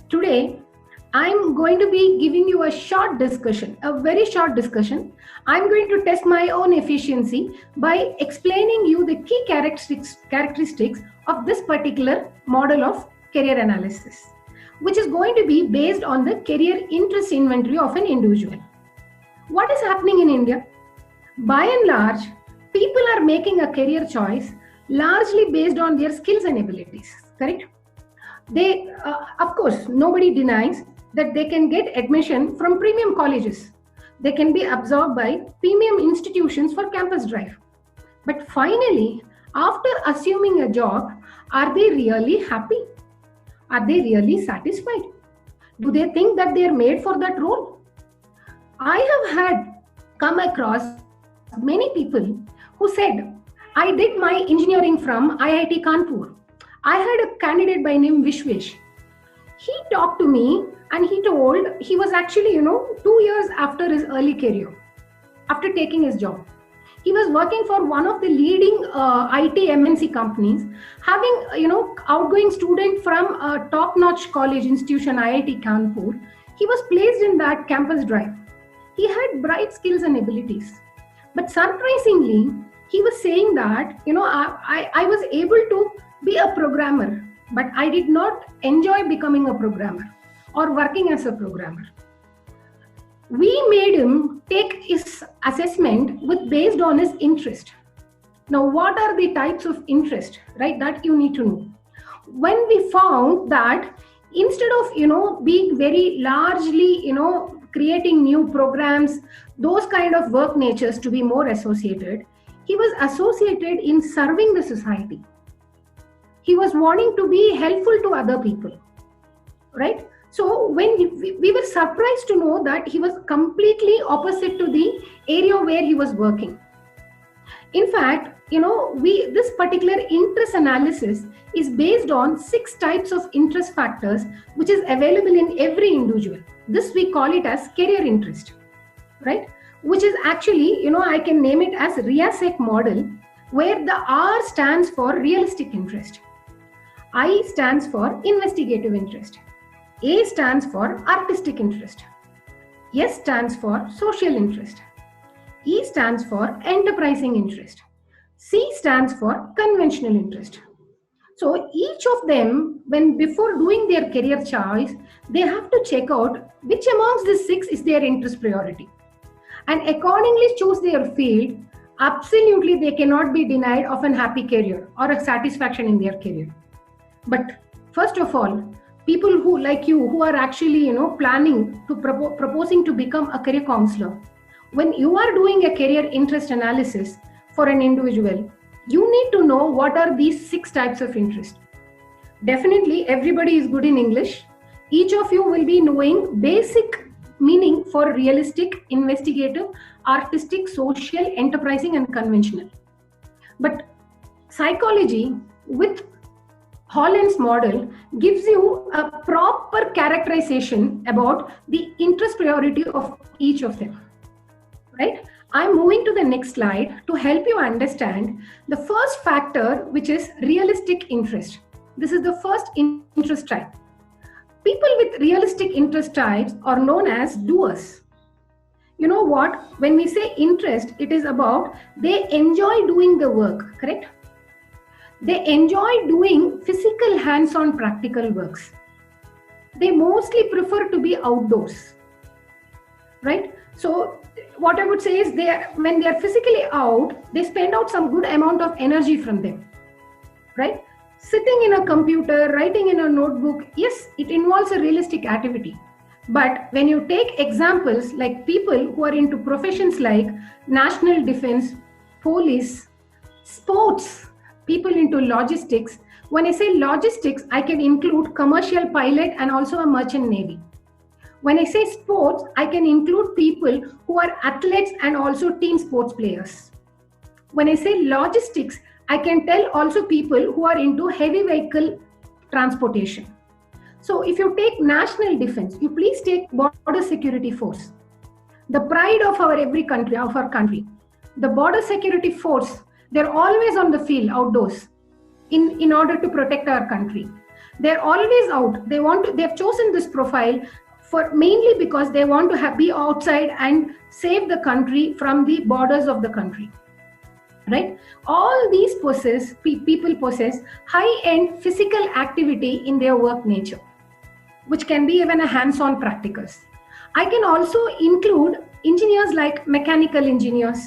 Today, I'm going to be giving you a short discussion, a very short discussion. I'm going to test my own efficiency by explaining you the key characteristics of this particular model of career analysis, which is going to be based on the career interest inventory of an individual. What is happening in India? By and large, people are making a career choice largely based on their skills and abilities, correct? Of course, nobody denies that they can get admission from premium colleges. They can be absorbed by premium institutions for campus drive. But finally, after assuming a job, are they really happy? Are they really satisfied? Do they think that they are made for that role? I have had come across many people who said, I did my engineering from IIT Kanpur. I had a candidate by name Vishwesh. He talked to me and he told he was actually, 2 years after his early career, after taking his job. He was working for one of the leading IT MNC companies, having, outgoing student from a top-notch college institution, IIT Kanpur. He was placed in that campus drive. He had bright skills and abilities. But surprisingly, he was saying that, I was able to be a programmer, but I did not enjoy becoming a programmer or working as a programmer. We made him take his assessment based on his interest. Now, what are the types of interest, right, that you need to know? When we found that instead of, being very largely, creating new programs, those kind of work natures to be more associated, he was associated in serving the society. He was wanting to be helpful to other people, right? So when we were surprised to know that he was completely opposite to the area where he was working. In fact, this particular interest analysis is based on 6 types of interest factors, which is available in every individual. This we call it as career interest, right? Which is actually, I can name it as RIASEC model, where the R stands for realistic interest. I stands for investigative interest. A stands for artistic interest. S stands for social interest. E stands for enterprising interest. C stands for conventional interest. So each of them, before doing their career choice, they have to check out which amongst the 6 is their interest priority, and accordingly choose their field. Absolutely, they cannot be denied of an happy career or a satisfaction in their career. But first of all, people who like you, who are actually, planning to proposing to become a career counselor, when you are doing a career interest analysis for an individual, you need to know what are these 6 types of interest. Definitely, everybody is good in English. Each of you will be knowing basic meaning for realistic, investigative, artistic, social, enterprising, and conventional. But psychology with Holland's model gives you a proper characterization about the interest priority of each of them, right? I'm moving to the next slide to help you understand the first factor, which is realistic interest. This is the first interest type. People with realistic interest types are known as doers. You know what? When we say interest, it is about they enjoy doing the work, correct? They enjoy doing physical hands-on practical works. They mostly prefer to be outdoors, right? So what I would say is when they are physically out, they spend out some good amount of energy from them, right? Sitting in a computer, writing in a notebook, yes, it involves a realistic activity. But when you take examples like people who are into professions like national defense, police, sports, people into logistics. When I say logistics, I can include commercial pilot and also a merchant navy. When I say sports, I can include people who are athletes and also team sports players. When I say logistics, I can tell also people who are into heavy vehicle transportation. So if you take national defense, you please take border security force, the pride of our country. The border security force, they're always on the field outdoors in order to protect our country. They're always out. They've chosen this profile for mainly because they want to be outside and save the country from the borders of the country. Right? All these people possess high-end physical activity in their work nature, which can be even a hands-on practicals. I can also include engineers like mechanical engineers,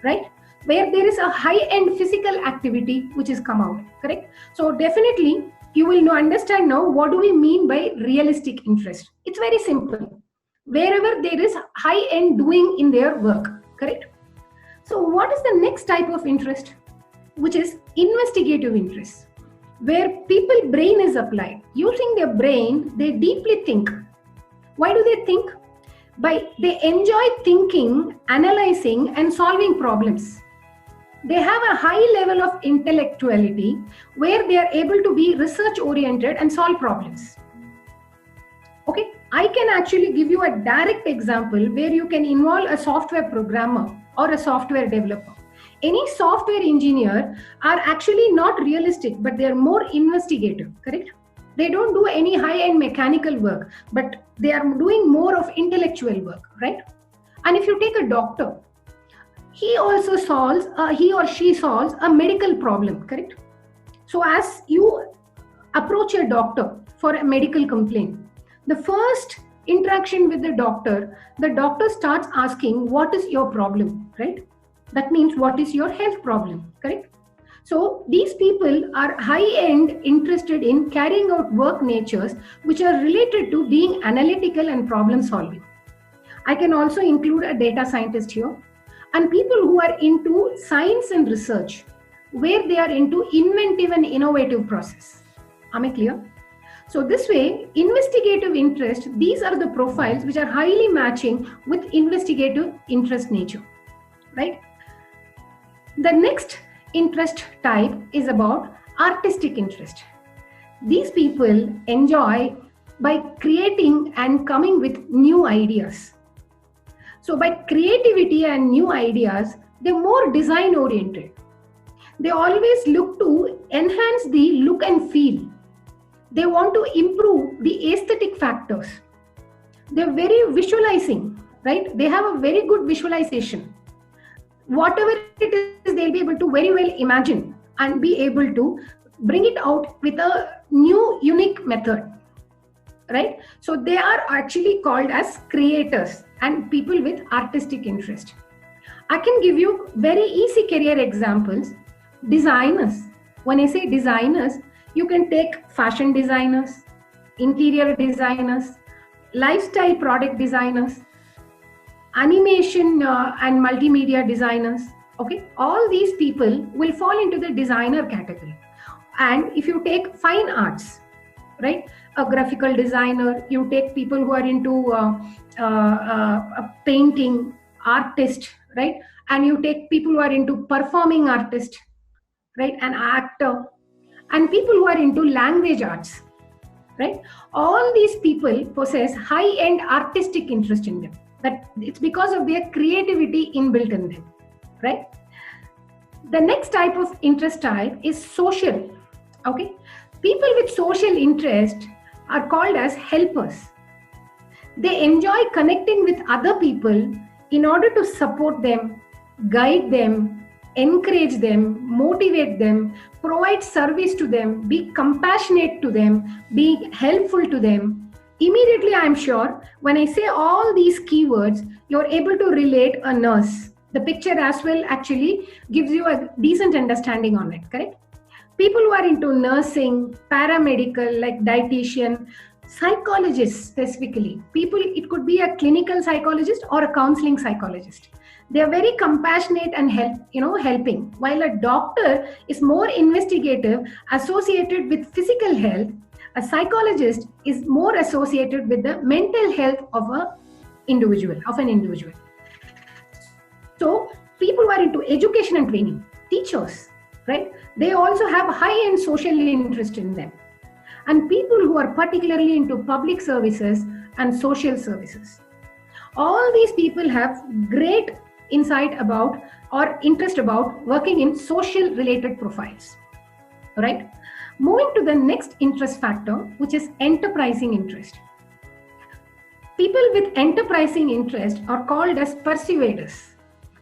right? Where there is a high-end physical activity which is come out, correct? So definitely you will understand now what do we mean by realistic interest. It's very simple. Wherever there is high-end doing in their work, correct? So what is the next type of interest? Which is investigative interest, where people brain is applied. Using their brain, they deeply think. Why do they think? They enjoy thinking, analyzing, and solving problems. They have a high level of intellectuality where they are able to be research oriented and solve problems. Okay, I can actually give you a direct example where you can involve a software programmer or a software developer. Any software engineer are actually not realistic, but they are more investigative, correct? They don't do any high-end mechanical work, but they are doing more of intellectual work, right? And if you take a doctor, he or she solves a medical problem, correct? So as you approach a doctor for a medical complaint, the first interaction with the doctor starts asking, what is your problem, right? That means, what is your health problem, correct? So these people are high-end interested in carrying out work natures which are related to being analytical and problem solving. I can also include a data scientist here, and people who are into science and research, where they are into inventive and innovative process. Am I clear? So this way, investigative interest, these are the profiles which are highly matching with investigative interest nature, right? The next interest type is about artistic interest. These people enjoy by creating and coming with new ideas. So by creativity and new ideas, they're more design oriented. They always look to enhance the look and feel. They want to improve the aesthetic factors. They're very visualizing, right? They have a very good visualization. Whatever it is, they'll be able to very well imagine and be able to bring it out with a new, unique method, right? So they are actually called as creators and people with artistic interest. I can give you very easy career examples. Designers. When I say designers, you can take fashion designers, interior designers, lifestyle product designers, animation and multimedia designers. Okay, all these people will fall into the designer category. And if you take fine arts, right, a graphical designer, you take people who are into painting, artist, right, and you take people who are into performing artist, right, an actor, and people who are into language arts, right? All these people possess high-end artistic interest in them. That it's because of their creativity inbuilt in them, right? The next type of interest type is social. Okay, people with social interest are called as helpers. They enjoy connecting with other people in order to support them, guide them, encourage them, motivate them, provide service to them, be compassionate to them, be helpful to them. Immediately, I'm sure, when I say all these keywords, you're able to relate a nurse. The picture as well actually gives you a decent understanding on it, correct? People who are into nursing, paramedical, like dietitian, psychologists specifically. People, it could be a clinical psychologist or a counseling psychologist. They are very compassionate and helping. While a doctor is more investigative, associated with physical health, a psychologist is more associated with the mental health of an individual. So people who are into education and training, teachers, right? They also have high-end social interest in them. And people who are particularly into public services and social services. All these people have great insight about or interest about working in social related profiles, right? Moving to the next interest factor, which is enterprising interest. People with enterprising interest are called as persuaders.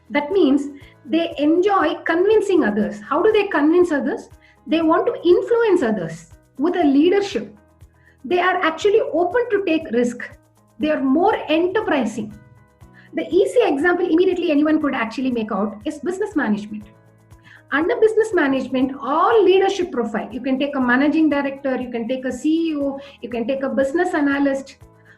That means they enjoy convincing others. How do they convince others? They want to influence others with a leadership. They are actually open to take risk. They are more enterprising. The easy example immediately anyone could actually make out is business management. Under business management, all leadership profile, you can take a managing director, you can take a CEO, you can take a business analyst.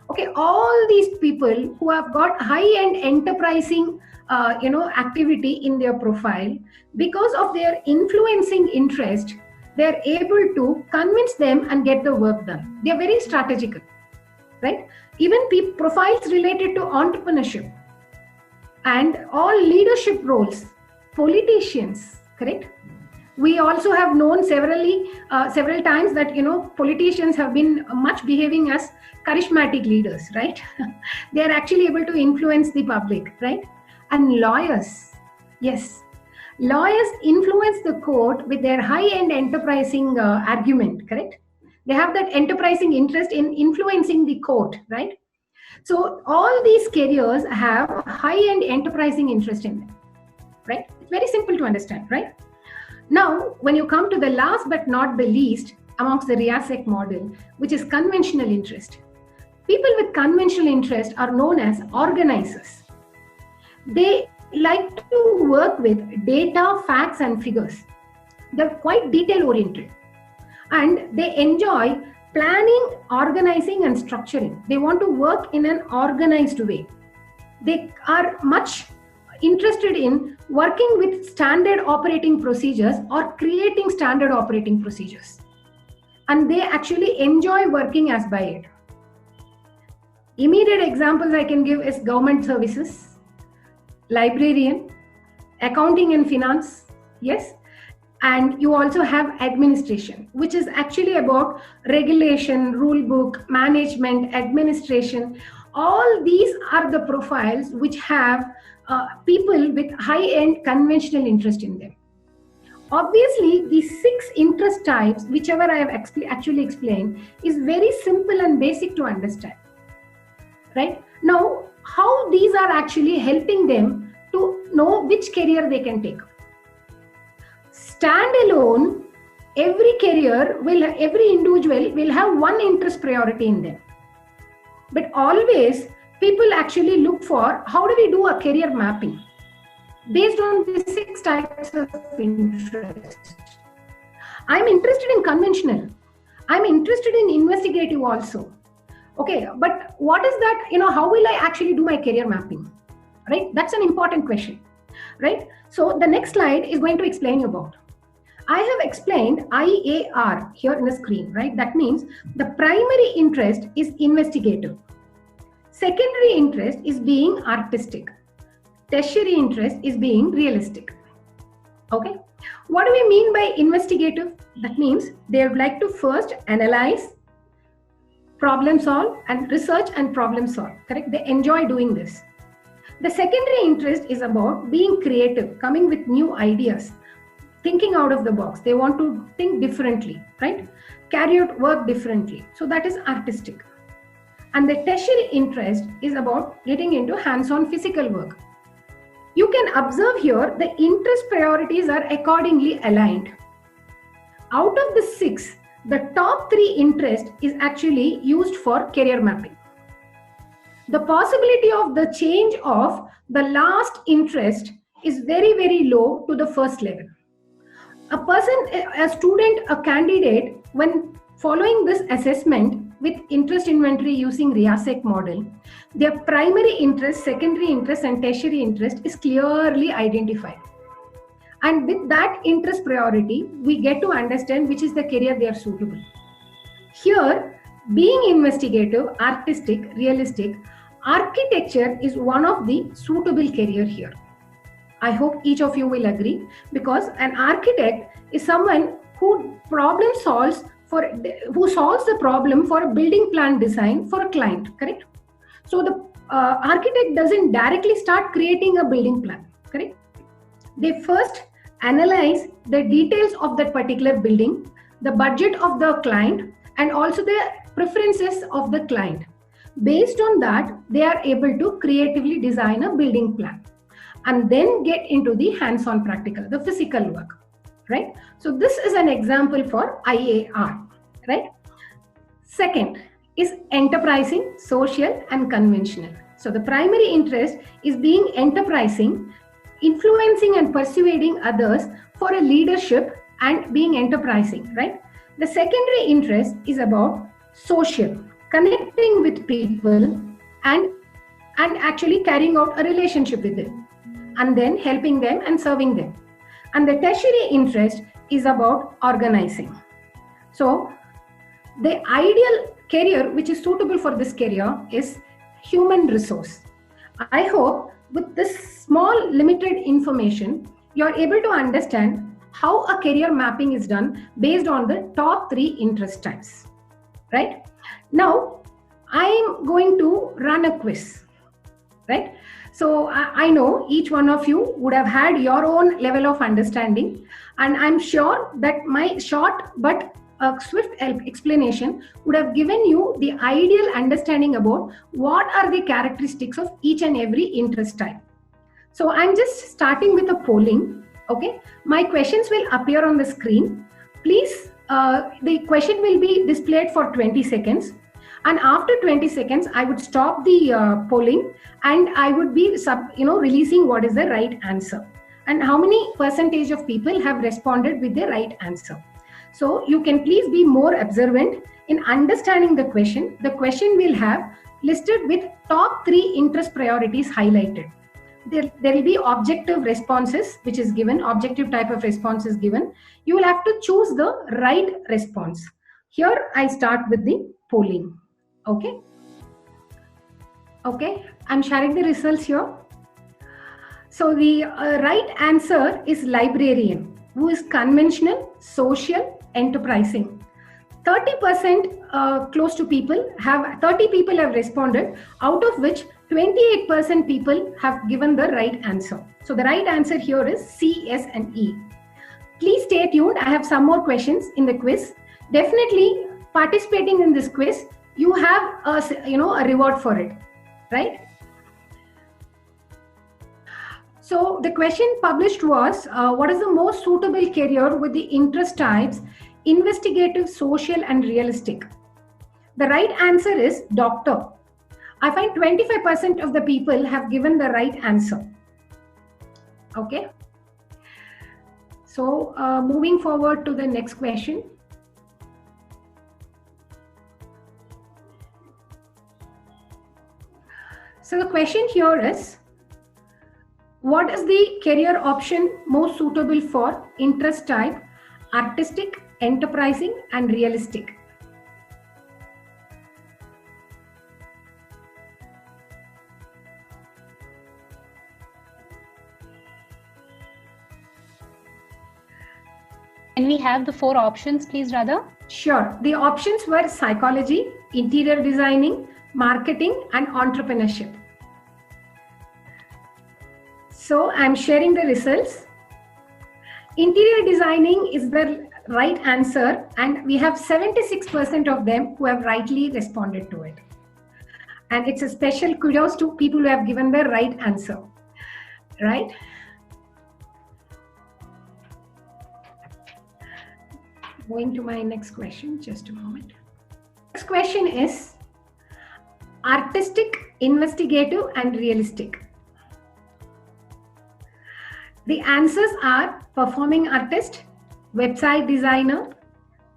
Okay, all these people who have got high-end enterprising activity in their profile, because of their influencing interest, they are able to convince them and get the work done. They are very strategical, right? Even profiles related to entrepreneurship and all leadership roles, politicians, correct? We also have known several times that politicians have been much behaving as charismatic leaders, right? They are actually able to influence the public, right? And lawyers, yes, lawyers influence the court with their high-end enterprising argument, correct? They have that enterprising interest in influencing the court, right? So all these careers have high-end enterprising interest in them, right? It's very simple to understand, right? Now, when you come to the last but not the least amongst the RIASEC model, which is conventional interest, people with conventional interest are known as organizers. They like to work with data, facts, and figures. They're quite detail-oriented. And they enjoy planning, organizing, and structuring. They want to work in an organized way. They are much interested in working with standard operating procedures or creating standard operating procedures. And they actually enjoy working as by it. Immediate examples I can give is government services, librarian, accounting and finance, yes. And you also have administration, which is actually about regulation, rule book, management, administration. All these are the profiles which have people with high-end conventional interest in them. Obviously, these 6 interest types, whichever I have actually explained, is very simple and basic to understand. Right? Now, how these are actually helping them to know which career they can take. Standalone, every individual will have one interest priority in them. But always, people actually look for how do we do a career mapping based on the 6 types of interest. I'm interested in conventional. I'm interested in investigative also. Okay, but what is that? How will I actually do my career mapping? Right? That's an important question. Right? So the next slide is going to explain you about. I have explained IAR here in the screen, right? That means the primary interest is investigative. Secondary interest is being artistic. Tertiary interest is being realistic. Okay. What do we mean by investigative? That means they would like to first analyze, problem solve, and research and problem solve. Correct? They enjoy doing this. The secondary interest is about being creative, coming with new ideas, thinking out of the box. They want to think differently, right? Carry out work differently. So that is artistic. And the tertiary interest is about getting into hands-on physical work. You can observe here the interest priorities are accordingly aligned. Out of the 6, the top 3 interest is actually used for career mapping. The possibility of the change of the last interest is very, very low to the first level. A person, a student, a candidate, when following this assessment with interest inventory using RIASEC model, their primary interest, secondary interest, and tertiary interest is clearly identified. And with that interest priority, we get to understand which is the career they are suitable. Here, being investigative, artistic, realistic, architecture is one of the suitable career here. I hope each of you will agree, because an architect is someone who solves the problem for a building plan design for a client, correct? So the architect doesn't directly start creating a building plan, correct? They first analyze the details of that particular building, the budget of the client, and also the preferences of the client. Based on that, they are able to creatively design a building plan and then get into the hands-on practical, the physical work, right? So this is an example for IAR, right? Second is enterprising, social, and conventional. So the primary interest is being enterprising, influencing and persuading others for a leadership and being enterprising, right? The secondary interest is about social, connecting with people and actually carrying out a relationship with them, and then helping them and serving them. And the tertiary interest is about organizing. So the ideal career which is suitable for this career is human resource. I hope with this small limited information, you are able to understand how a career mapping is done based on the top 3 interest types, right? Now, I am going to run a quiz, right? So I know each one of you would have had your own level of understanding, and I'm sure that my short but a swift explanation would have given you the ideal understanding about what are the characteristics of each and every interest type. So I'm just starting with a polling. Okay, my questions will appear on the screen. Please, the question will be displayed for 20 seconds. And after 20 seconds, I would stop the polling and I would be releasing what is the right answer and how many percentage of people have responded with the right answer. So you can please be more observant in understanding the question. The question will have listed with top 3 interest priorities highlighted. There will be objective responses, which is given, objective type of response is given. You will have to choose the right response. Here I start with the polling. Okay. Okay, I'm sharing the results here. So the right answer is librarian, who is conventional, social, enterprising. 30% close to people have 30 people have responded, out of which 28% people have given the right answer. So the right answer here is C, S, and E. Please stay tuned. I have some more questions in the quiz. Definitely participating in this quiz, you have a reward for it, right? So the question published was, what is the most suitable career with the interest types investigative, social, and realistic? The right answer is doctor. I find 25% of the people have given the right answer. Okay. So moving forward to the next question. So the question here is, what is the career option most suitable for interest type artistic, enterprising, and realistic? Can we have the 4 options, please, Radha? Sure. The options were psychology, interior designing, marketing, and entrepreneurship. So I'm sharing the results. Interior designing is the right answer, and we have 76% of them who have rightly responded to it. And it's a special kudos to people who have given the right answer, right? Going to my next question, just a moment. Next question is artistic, investigative, and realistic. The answers are performing artist, website designer,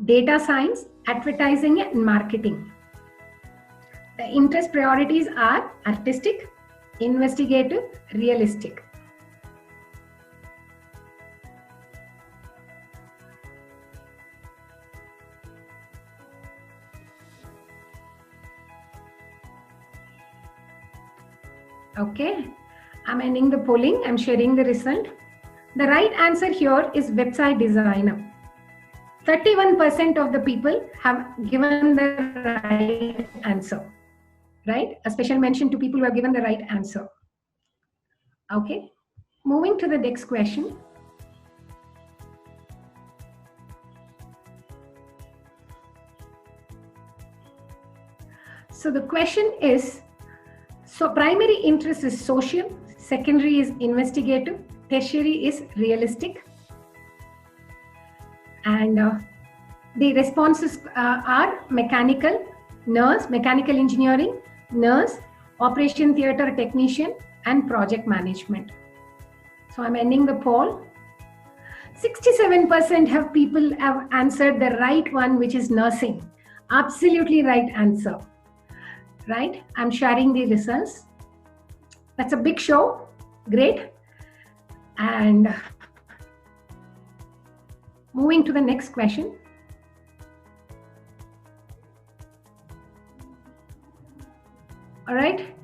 data science, advertising, and marketing. The interest priorities are artistic, investigative, realistic. Okay, I'm ending the polling. I'm sharing the result. The right answer here is website designer. 31% of the people have given the right answer, right? A special mention to people who have given the right answer. Okay, moving to the next question. So the question is, so primary interest is social, secondary is investigative, tertiary is realistic. And the responses are mechanical, nurse, mechanical engineering, nurse, operation theater technician, and project management. So I'm ending the poll. 67% have answered the right one, which is nursing. Absolutely right answer. Right? I'm sharing the results. That's a big show. Great. And moving to the next question. All right.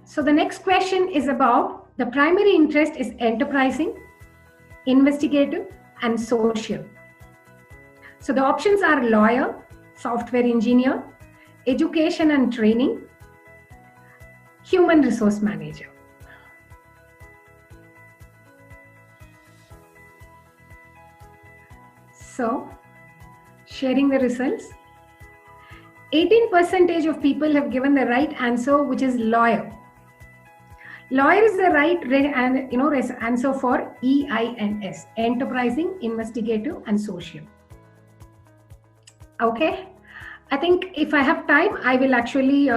So the next question is about the primary interest is enterprising, investigative, and social. So the options are lawyer, software engineer, education and training, human resource manager. So, sharing the results. 18% of people have given the right answer, which is lawyer. Lawyer is the right answer for EINS, enterprising, investigative, and social. Okay, I think if I have time, I will actually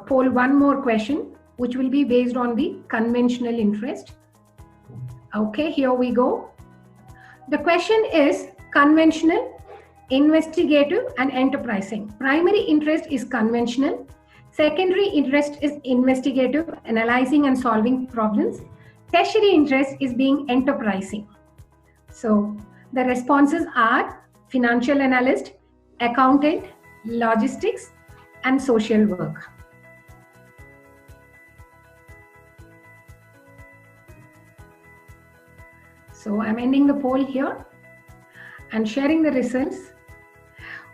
poll one more question, which will be based on the conventional interest. Okay, here we go. The question is conventional, investigative, and enterprising. Primary interest is conventional. Secondary interest is investigative, analyzing and solving problems. Tertiary interest is being enterprising. So the responses are financial analyst, accountant, logistics, and social work. So I'm ending the poll here and sharing the results.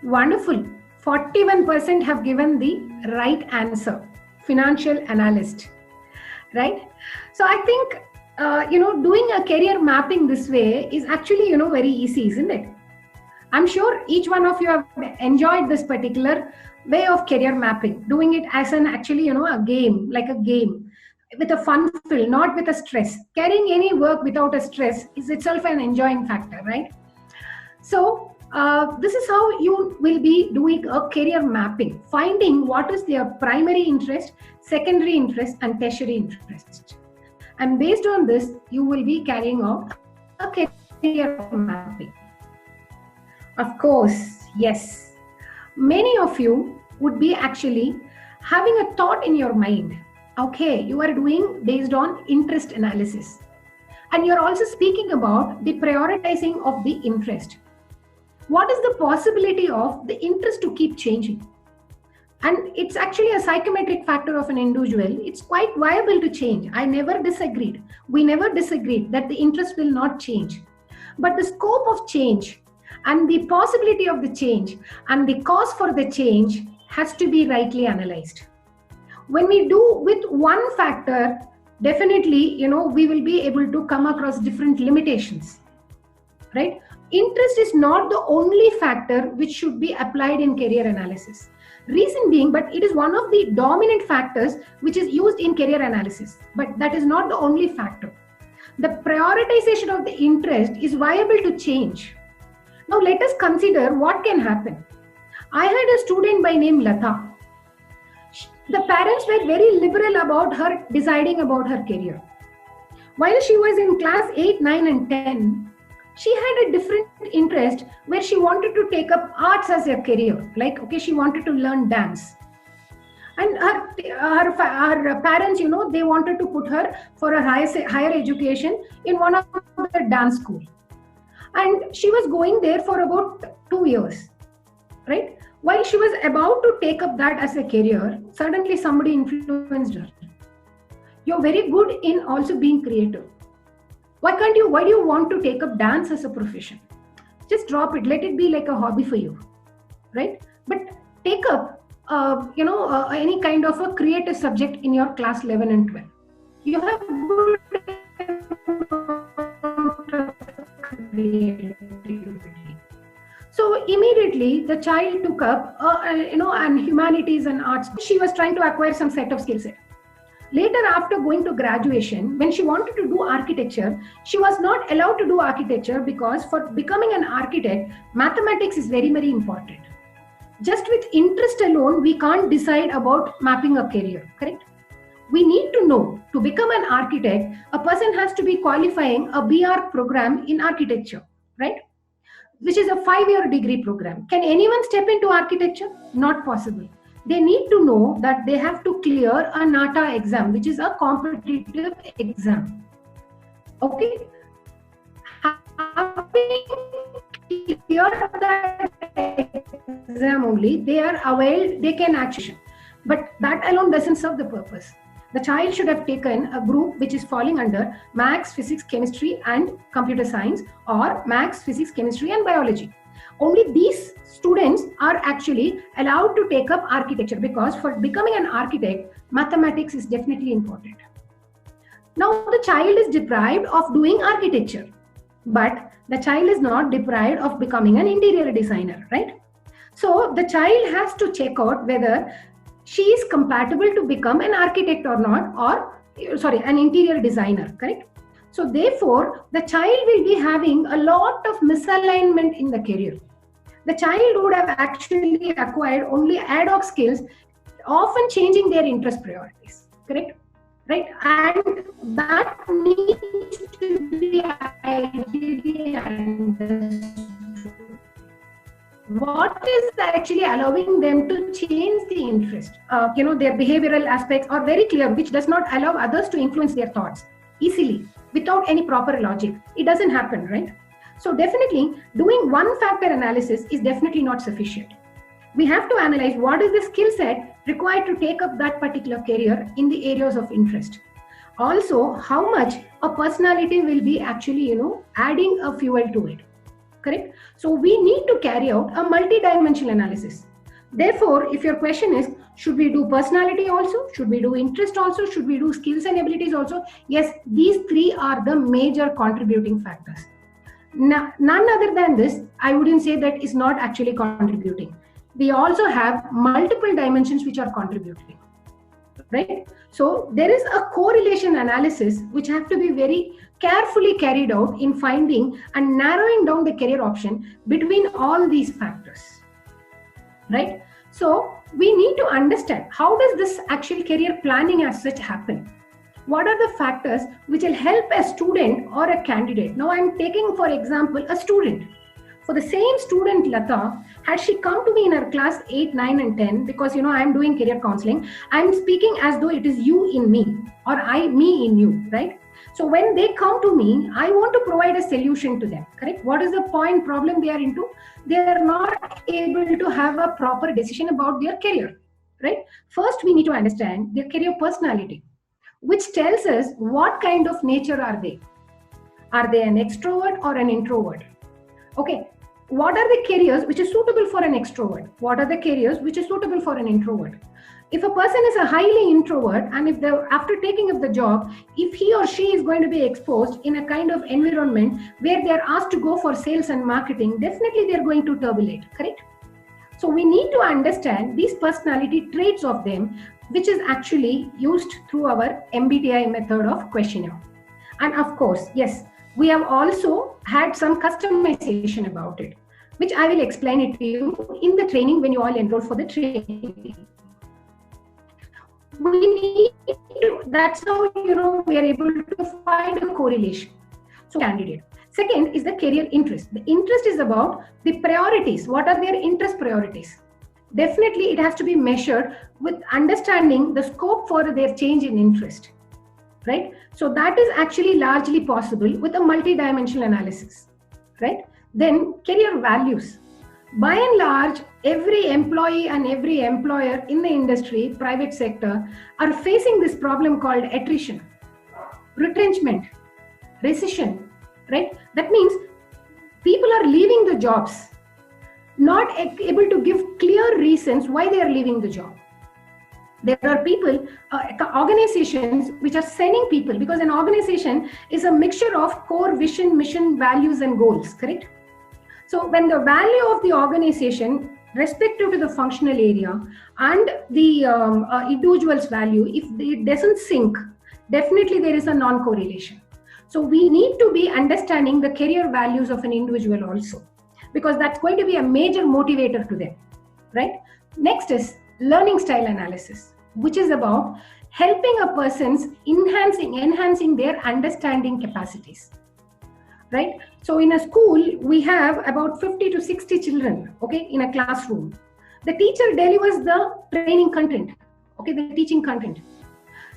Wonderful. 41% have given the right answer, financial analyst, right? So I think, doing a career mapping this way is actually, very easy, isn't it? I'm sure each one of you have enjoyed this particular way of career mapping, doing it as an actually, a game, like a game with a fun feel, not with a stress. Carrying any work without a stress is itself an enjoying factor, right? So this is how you will be doing a career mapping, finding what is their primary interest, secondary interest, and tertiary interest. And based on this, you will be carrying out a career mapping. Of course, yes. Many of you would be actually having a thought in your mind. Okay, you are doing based on interest analysis. And you're also speaking about the prioritizing of the interest. What is the possibility of the interest to keep changing? And it's actually a psychometric factor of an individual. It's quite viable to change. I never disagreed. We never disagreed that the interest will not change. But the scope of change and the possibility of the change and the cause for the change has to be rightly analyzed. When we do with one factor, definitely, we will be able to come across different limitations, right? Interest is not the only factor which should be applied in career analysis. Reason being, but it is one of the dominant factors which is used in career analysis, but that is not the only factor. The prioritization of the interest is viable to change. Now let us consider what can happen. I had a student by name Lata. The parents were very liberal about her deciding about her career. While she was in class 8, 9 and 10, she had a different interest where she wanted to take up arts as a career. Like, okay, she wanted to learn dance. And her parents, they wanted to put her for a higher education in one of the dance school. And she was going there for about 2 years, right? While she was about to take up that as a career, suddenly somebody influenced her. You're very good in also being creative. Why do you want to take up dance as a profession? Just drop it. Let it be like a hobby for you, right? But take up, any kind of a creative subject in your class 11 and 12. You have good creativity. So immediately the child took up, and humanities and arts. She was trying to acquire some set of skill set. Later, after going to graduation, when she wanted to do architecture, she was not allowed to do architecture because for becoming an architect, mathematics is very, very important. Just with interest alone, we can't decide about mapping a career, correct? We need to know, to become an architect, a person has to be qualifying a BR program in architecture, right? Which is a 5-year degree program. Can anyone step into architecture? Not possible. They need to know that they have to clear a NATA exam, which is a competitive exam. Okay? Having cleared that exam only, they can action. But that alone doesn't serve the purpose. The child should have taken a group which is falling under Maths, Physics, Chemistry and Computer Science, or Maths, Physics, Chemistry and Biology. Only these students are actually allowed to take up architecture, because for becoming an architect, mathematics is definitely important. Now the child is deprived of doing architecture, but the child is not deprived of becoming an interior designer, right? So the child has to check out whether she is compatible to become an architect or not, or an interior designer, correct? So therefore, the child will be having a lot of misalignment in the career. The child would have actually acquired only ad hoc skills, often changing their interest priorities, correct? Right? And that needs to be ideally understood. What is actually allowing them to change the interest? Their behavioral aspects are very clear, which does not allow others to influence their thoughts easily without any proper logic. It doesn't happen, right? So definitely doing one factor analysis is definitely not sufficient. We have to analyze what is the skill set required to take up that particular career in the areas of interest. Also, how much a personality will be actually, adding a fuel to it. Correct? So we need to carry out a multi-dimensional analysis. Therefore, if your question is, should we do personality also? Should we do interest also? Should we do skills and abilities also? Yes, these three are the major contributing factors. None other than this, I wouldn't say that is not actually contributing. We also have multiple dimensions which are contributing, right? So there is a correlation analysis which have to be very carefully carried out in finding and narrowing down the career option between all these factors, right? So we need to understand, how does this actual career planning as such happen? What are the factors which will help a student or a candidate? Now I'm taking, for example, a student. For the same student, Lata, had she come to me in her class 8, 9 and 10, because I'm doing career counseling, I'm speaking as though it is you in me or me in you, right? So when they come to me, I want to provide a solution to them, correct? What is the problem they are into? They are not able to have a proper decision about their career, right? First, we need to understand their career personality, which tells us what kind of nature are they. Are they an extrovert or an introvert? Okay, what are the careers which are suitable for an extrovert? What are the careers which are suitable for an introvert? If a person is a highly introvert, and if after taking up the job, if he or she is going to be exposed in a kind of environment where they are asked to go for sales and marketing, definitely they are going to turbulate, correct? So we need to understand these personality traits of them, which is actually used through our MBTI method of questionnaire. And of course, yes, we have also had some customization about it, which I will explain it to you in the training when you all enroll for the training. That's how we are able to find a correlation. So candidate. Second is the career interest. The interest is about the priorities. What are their interest priorities? Definitely it has to be measured with understanding the scope for their change in interest, right? So that is actually largely possible with a multi-dimensional analysis, right? Then career values. By and large, every employee and every employer in the industry, private sector, are facing this problem called attrition, retrenchment, recession, right? That means people are leaving the jobs, not able to give clear reasons why they are leaving the job. There are people, organizations which are sending people, because an organization is a mixture of core vision, mission, values, and goals, correct? So when the value of the organization, respective to the functional area and the individual's value, if it doesn't sync, definitely there is a non-correlation. So we need to be understanding the career values of an individual also, because that's going to be a major motivator to them, right? Next is learning style analysis, which is about helping a person's enhancing their understanding capacities, right? So in a school, we have about 50 to 60 children, okay, in a classroom. The teacher delivers the training content, okay, the teaching content.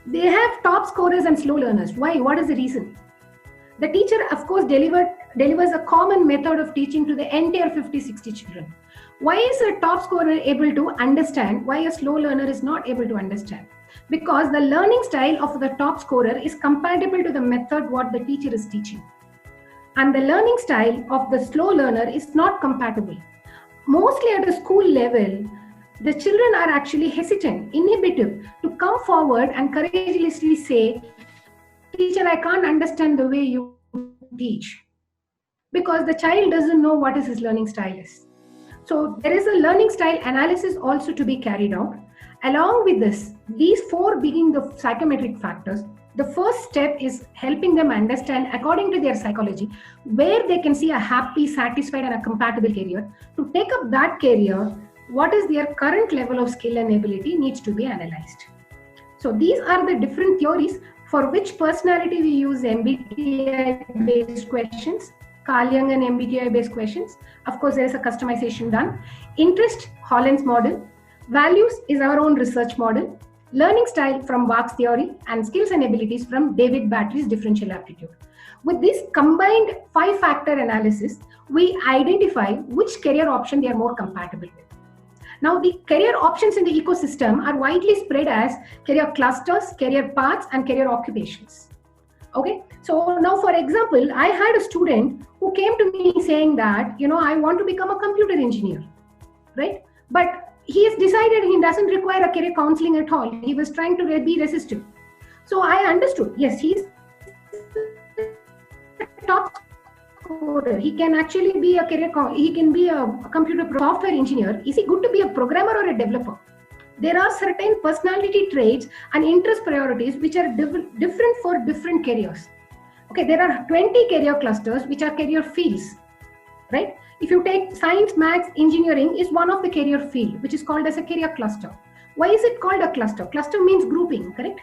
They have top scorers and slow learners. Why? What is the reason? The teacher, of course, delivers a common method of teaching to the entire 50, 60 children. Why is a top scorer able to understand? Why a slow learner is not able to understand? Because the learning style of the top scorer is compatible to the method what the teacher is teaching. And the learning style of the slow learner is not compatible. Mostly at a school level, the children are actually hesitant, inhibitive to come forward and courageously say, teacher, I can't understand the way you teach. Because the child doesn't know what his learning style is. So there is a learning style analysis also to be carried out. Along with this, these four being the psychometric factors, the first step is helping them understand, according to their psychology, where they can see a happy, satisfied, and a compatible career. To take up that career, what is their current level of skill and ability needs to be analyzed. So these are the different theories for which personality we use MBTI-based questions, Carl Jung and MBTI-based questions. Of course, there is a customization done. Interest, Holland's model. Values is our own research model. Learning style from Bach's theory, and skills and abilities from David Battery's differential aptitude. With this combined 5-factor analysis, we identify which career option they are more compatible with. Now, the career options in the ecosystem are widely spread as career clusters, career paths, and career occupations. Okay, so now, for example, I had a student who came to me saying that, I want to become a computer engineer, right? But he has decided he doesn't require a career counseling at all. He was trying to be resistant. So I understood, yes, he's top scorer. He can actually be he can be a computer software engineer. Is he good to be a programmer or a developer? There are certain personality traits and interest priorities which are different for different careers. Okay, there are 20 career clusters which are career fields, right? If you take science, maths, engineering is one of the career field, which is called as a career cluster. Why is it called a cluster? Cluster means grouping, correct?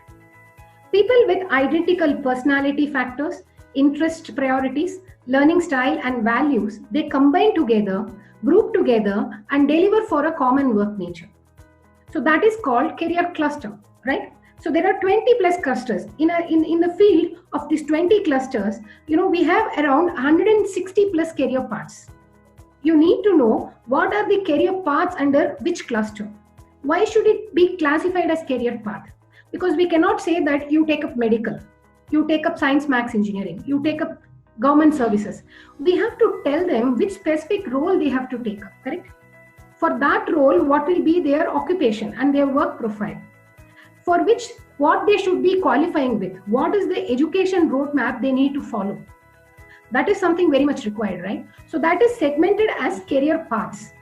People with identical personality factors, interest priorities, learning style, and values, they combine together, group together, and deliver for a common work nature. So that is called career cluster, right? So there are 20 plus clusters. In the field of these 20 clusters, we have around 160 plus career paths. You need to know what are the career paths under which cluster. Why should it be classified as career path? Because we cannot say that you take up medical, you take up science, maths, engineering, you take up government services. We have to tell them which specific role they have to take up, correct? For that role, what will be their occupation and their work profile? For which, what they should be qualifying with? What is the education roadmap they need to follow? That is something very much required, right? So that is segmented as career paths.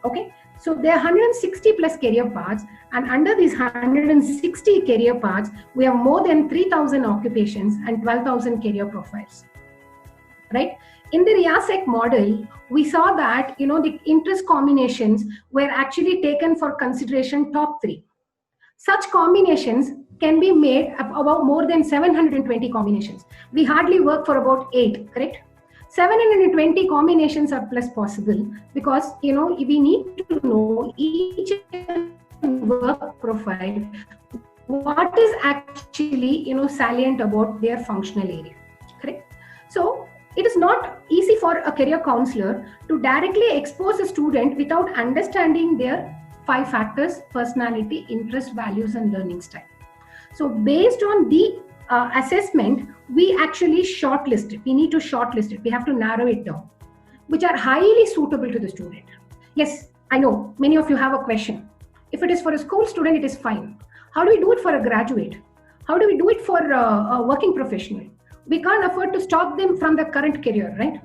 Okay. So there are 160 plus career paths, and under these 160 career paths, we have more than 3,000 occupations and 12,000 career profiles, right? In the RIASEC model, we saw that, the interest combinations were actually taken for consideration top 3. Such combinations can be made about more than 720 combinations. We hardly work for about 8, correct? 720 combinations are plus possible because, we need to know each work profile, what is actually, salient about their functional area, correct? So it is not easy for a career counselor to directly expose a student without understanding their 5 factors: personality, interest, values, and learning style. So based on the assessment, we actually shortlist it. We need to shortlist it. We have to narrow it down, which are highly suitable to the student. Yes, I know many of you have a question. If it is for a school student, it is fine. How do we do it for a graduate? How do we do it for a working professional? We can't afford to stop them from the current career, right?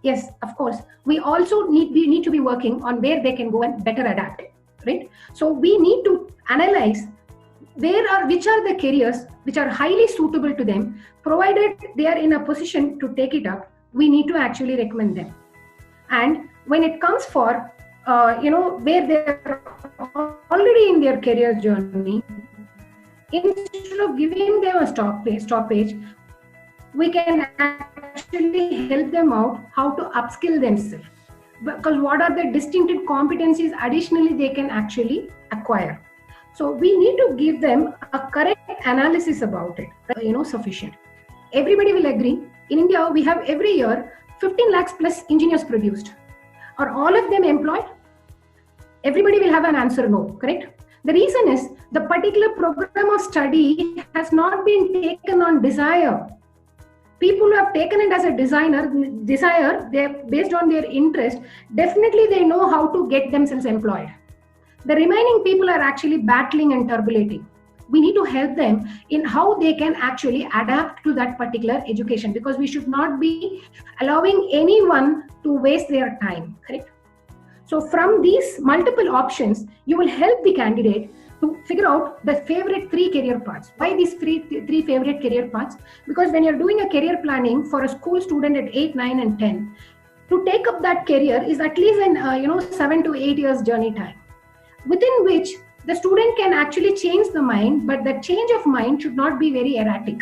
Yes, of course. We also need to be working on where they can go and better adapt, right? So we need to analyze which are the careers which are highly suitable to them, provided they are in a position to take it up. We need to actually recommend them. And when it comes for where they're already in their career journey, instead of giving them a stoppage, we can actually help them out how to upskill themselves, because what are the distinctive competencies additionally they can actually acquire. So we need to give them a correct analysis about it, sufficient. Everybody will agree, in India we have every year 15 lakhs plus engineers produced. Are all of them employed? Everybody will have an answer no, correct? The reason is the particular program of study has not been taken on desire. People who have taken it as a desire, they're based on their interest, definitely they know how to get themselves employed. The remaining people are actually battling and turbulating. We need to help them in how they can actually adapt to that particular education, because we should not be allowing anyone to waste their time, correct? So from these multiple options, you will help the candidate to figure out the favorite 3 career paths. Why these three favorite career paths? Because when you're doing a career planning for a school student at 8, 9, and 10, to take up that career is at least an 7 to 8 years journey time, within which the student can actually change the mind, but the change of mind should not be very erratic,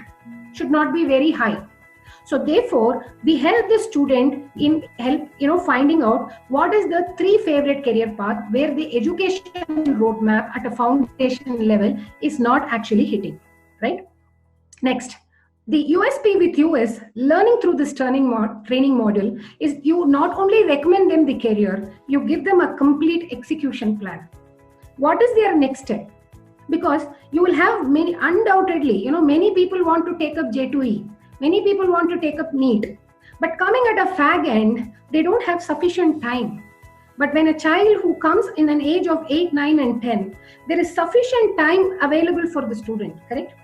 should not be very high. So therefore, we help the student in finding out what is the 3 favorite career path where the education roadmap at a foundation level is not actually hitting, right? Next, the USP with you is learning through this training module is you not only recommend them the career, you give them a complete execution plan. What is their next step? Because you will have many, undoubtedly, many people want to take up J2E. Many people want to take up NEET, but coming at a fag end, they don't have sufficient time. But when a child who comes in an age of 8, 9, and 10, there is sufficient time available for the student, correct?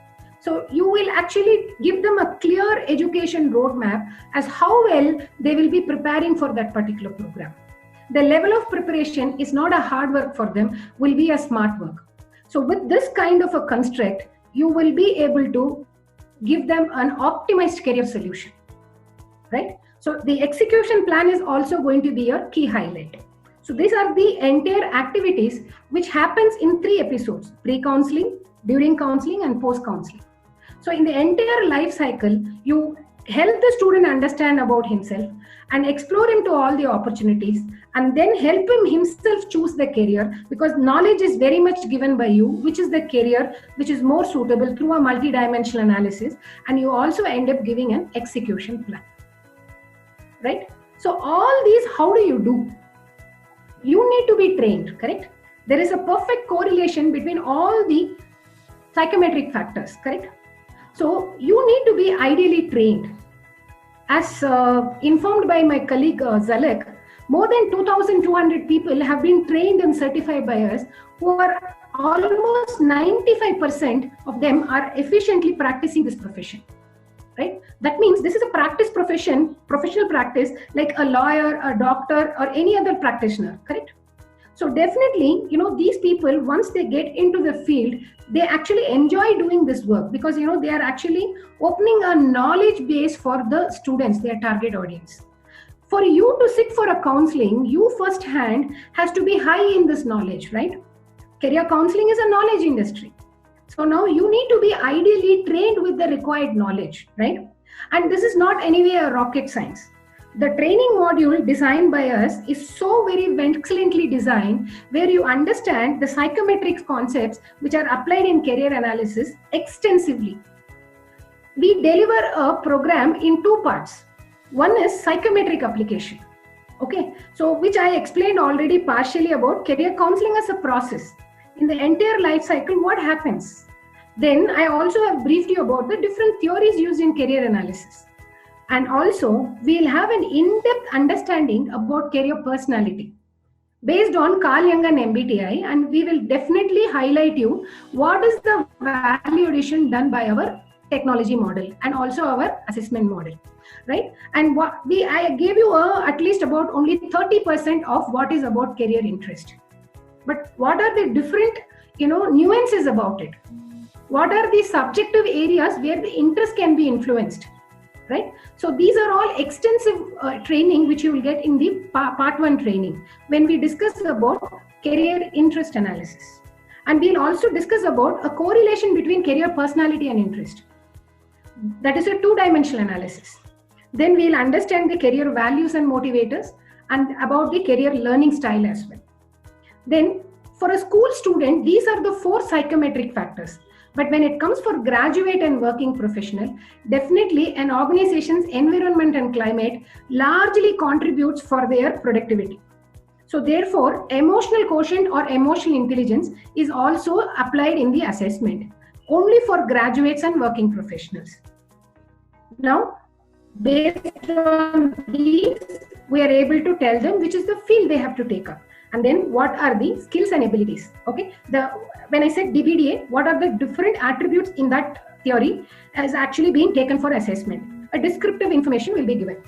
So you will actually give them a clear education roadmap as how well they will be preparing for that particular program. The level of preparation is not a hard work for them, will be a smart work. So with this kind of a construct, you will be able to give them an optimized career solution, right? So the execution plan is also going to be a key highlight. So these are the entire activities which happens in 3 episodes: pre-counseling, during counseling, and post-counseling. So in the entire life cycle, you help the student understand about himself and explore him to all the opportunities, and then help him himself choose the career, because knowledge is very much given by you, which is the career which is more suitable through a multi-dimensional analysis, and you also end up giving an execution plan, right? So all these, how do? You need to be trained, correct? There is a perfect correlation between all the psychometric factors, correct? So you need to be ideally trained. As informed by my colleague Zalek, more than 2,200 people have been trained and certified by us, who are almost 95% of them are efficiently practicing this profession, right? That means this is a practice profession, professional practice, like a lawyer, a doctor, or any other practitioner, correct? So definitely, these people, once they get into the field, they actually enjoy doing this work, because, they are actually opening a knowledge base for the students, their target audience. For you to sit for a counseling, you firsthand has to be high in this knowledge, right? Career counseling is a knowledge industry. So now you need to be ideally trained with the required knowledge, right? And this is not anyway a rocket science. The training module designed by us is so very excellently designed, where you understand the psychometric concepts which are applied in career analysis extensively. We deliver a program in 2 parts. One is psychometric application. Okay, so which I explained already partially about career counseling as a process. In the entire life cycle, what happens? Then I also have briefed you about the different theories used in career analysis. And also, we'll have an in-depth understanding about career personality. based on Carl Jung and MBTI, and we will definitely highlight you what is the value addition done by our technology model and also our assessment model, right? And I gave you at least about only 30% of what is about career interest. But what are the different, nuances about it? What are the subjective areas where the interest can be influenced, right? So these are all extensive training which you will get in the part 1 training when we discuss about career interest analysis. And we'll also discuss about a correlation between career personality and interest. That is a 2-dimensional analysis. Then we'll understand the career values and motivators and about the career learning style as well. Then for a school student, these are the 4 psychometric factors. But when it comes for graduate and working professional, definitely an organization's environment and climate largely contributes for their productivity. So therefore, emotional quotient or emotional intelligence is also applied in the assessment, only for graduates and working professionals. Now, based on these, we are able to tell them which is the field they have to take up. And then what are the skills and abilities? Okay, when I said DBDA, what are the different attributes in that theory has actually been taken for assessment. A descriptive information will be given.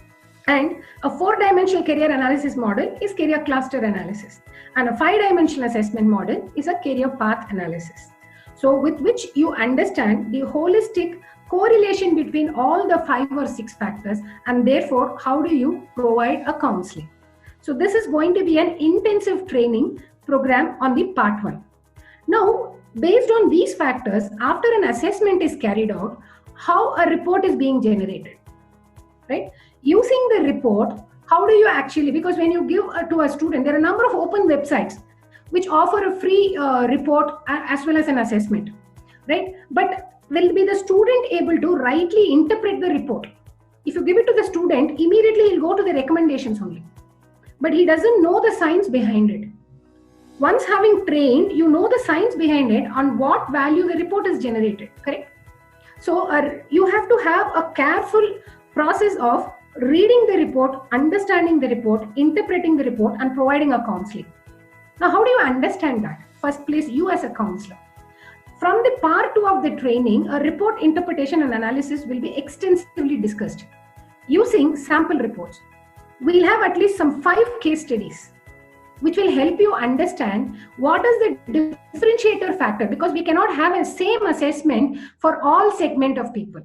And a 4-dimensional career analysis model is career cluster analysis. And a 5-dimensional assessment model is a career path analysis. So with which you understand the holistic correlation between all the 5 or 6 factors, and therefore how do you provide a counseling. So this is going to be an intensive training program on the part 1. Now, based on these factors, after an assessment is carried out, how a report is being generated, right? Using the report, how do you actually, because when you give to a student, there are a number of open websites which offer a free report as well as an assessment, right? But will be the student able to rightly interpret the report? If you give it to the student, immediately he'll go to the recommendations only. But he doesn't know the science behind it. Once having trained, you know the science behind it, on what value the report is generated, correct? So you have to have a careful process of reading the report, understanding the report, interpreting the report, and providing a counseling. Now, how do you understand that? First place, you as a counselor. From the part 2 of the training, a report interpretation and analysis will be extensively discussed using sample reports. We'll have at least some 5 case studies which will help you understand what is the differentiator factor, because we cannot have a same assessment for all segment of people.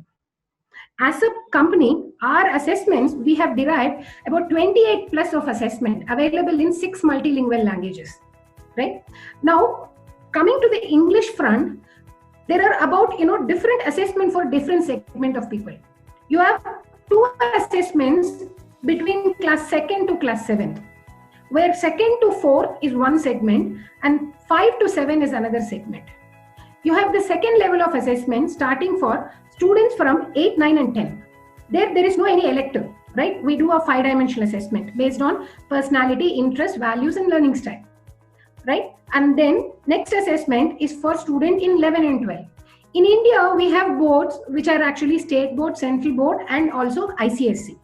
As a company, our assessments, we have derived about 28 plus of assessment available in 6 multilingual languages, right? Now, coming to the English front, there are about, different assessment for different segment of people. You have 2 assessments between class 2nd to class 7th, where 2nd to 4th is one segment and 5 to 7 is another segment. You have the second level of assessment starting for students from 8, 9 and 10. There is no any elective, right? We do a 5-dimensional assessment based on personality, interest, values and learning style, right? And then next assessment is for student in 11 and 12. In India, we have boards which are actually state board, central board and also ICSE.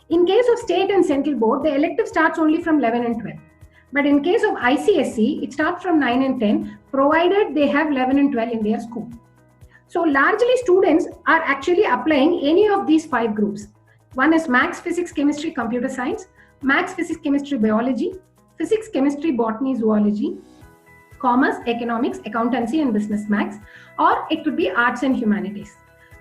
In case of state and central board, the elective starts only from 11 and 12. But in case of ICSE, it starts from 9 and 10, provided they have 11 and 12 in their school. So largely students are actually applying any of these 5 groups. One is Maths, Physics, Chemistry, Computer Science, Maths, Physics, Chemistry, Biology, Physics, Chemistry, Botany, Zoology, Commerce, Economics, Accountancy and Business Maths, or it could be Arts and Humanities.